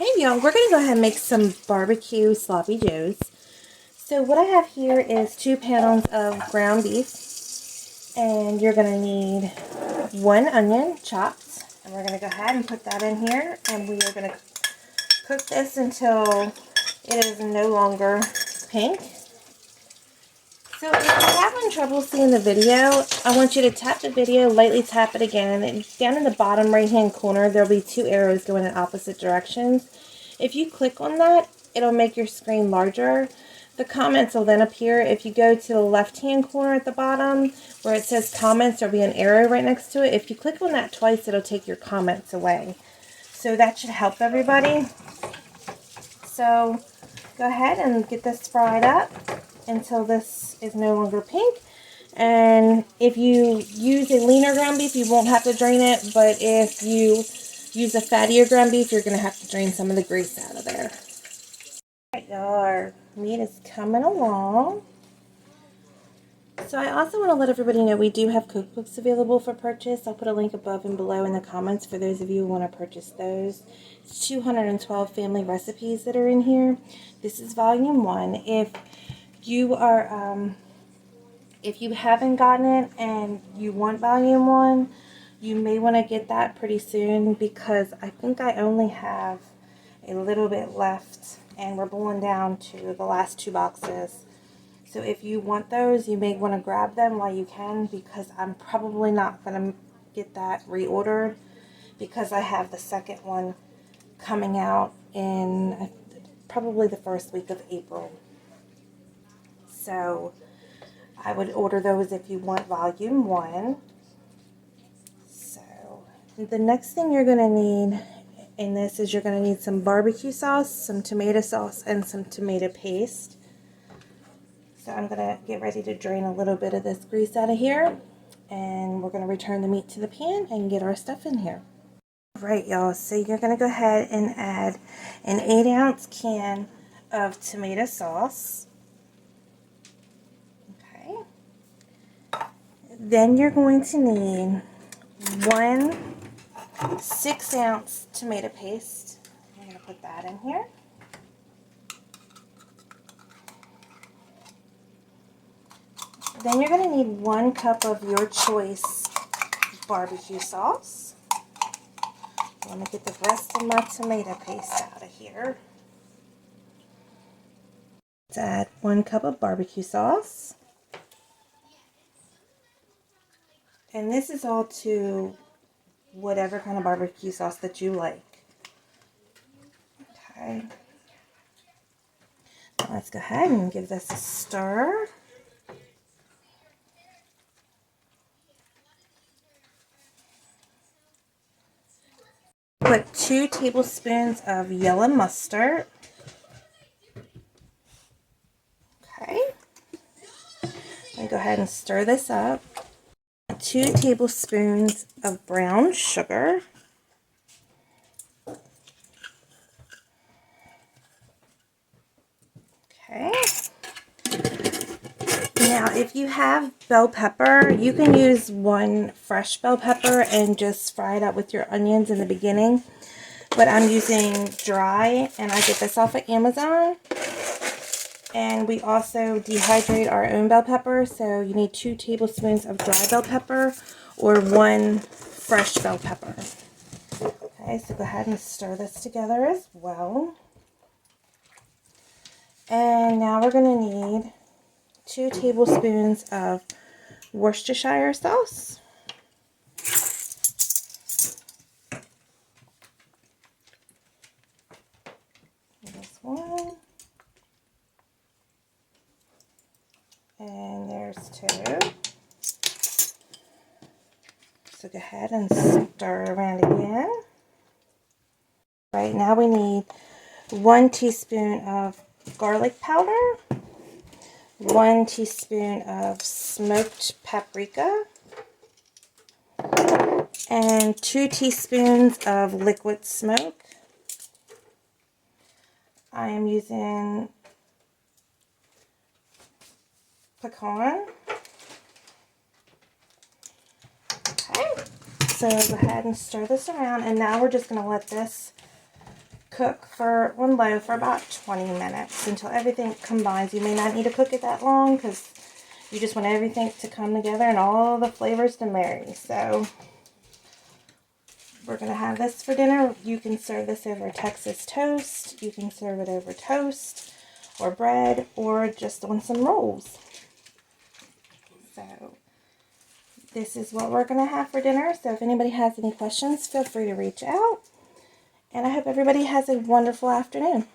Hey y'all, we're going to go ahead and make some barbecue sloppy joes. So what I have here is 2 pounds of ground beef, and you're going to need 1 onion chopped, and we're going to go ahead and put that in here, and we are going to cook this until it is no longer pink. So if you're having trouble seeing the video, I want you to tap the video, lightly tap it again, and down in the bottom right hand corner there will be 2 arrows going in opposite directions. If you click on that, it'll make your screen larger. The comments will then appear. If you go to the left hand corner at the bottom where it says comments, there'll be an arrow right next to it. If you click on that twice, it'll take your comments away. So that should help everybody. So go ahead and get this fried up until this is no longer pink. And if you use a leaner ground beef, you won't have to drain it, but if you use a fattier ground beef, you're going to have to drain some of the grease out of there. Alright, y'all, our meat is coming along. So I also want to let everybody know we do have cookbooks available for purchase. I'll put a link above and below in the comments for those of you who want to purchase those. It's 212 family recipes that are in here. This is volume 1. If you haven't gotten it and you want volume 1, you may want to get that pretty soon, because I think I only have a little bit left and we're boiling down to the last 2 boxes. So if you want those, you may want to grab them while you can, because I'm probably not going to get that reordered, because I have the second one coming out in probably the first week of April. So I would order those if you want volume 1. So the next thing you're going to need in this is you're going to need some barbecue sauce, some tomato sauce, and some tomato paste. So I'm going to get ready to drain a little bit of this grease out of here, and we're going to return the meat to the pan and get our stuff in here. Alright y'all, so you're going to go ahead and add an 8-ounce can of tomato sauce. Okay. Then you're going to need 1 6-ounce tomato paste. I'm going to put that in here. Then you're going to need 1 cup of your choice barbecue sauce. I'm going to get the rest of my tomato paste out of here. Let's add 1 cup of barbecue sauce. And this is all to whatever kind of barbecue sauce that you like. Okay. Now let's go ahead and give this a stir. Put 2 tablespoons of yellow mustard. Okay. And go ahead and stir this up. 2 tablespoons of brown sugar. Okay. Now, if you have bell pepper, you can use 1 fresh bell pepper and just fry it up with your onions in the beginning. But I'm using dry, and I get this off of Amazon. And we also dehydrate our own bell pepper, so you need 2 tablespoons of dry bell pepper or 1 fresh bell pepper. Okay, so go ahead and stir this together as well. And now we're going to need 2 tablespoons of Worcestershire sauce. This one. And there's 2. So go ahead and stir around again. Right now we need 1 teaspoon of garlic powder, 1 teaspoon of smoked paprika, and 2 teaspoons of liquid smoke. I am using pecan. Okay, so go ahead and stir this around, and now we're just going to let this cook for one loaf for about 20 minutes until everything combines. You may not need to cook it that long because you just want everything to come together and all the flavors to marry. So we're going to have this for dinner. You can serve this over Texas toast. You can serve it over toast or bread or just on some rolls. So this is what we're going to have for dinner. So if anybody has any questions, feel free to reach out. And I hope everybody has a wonderful afternoon.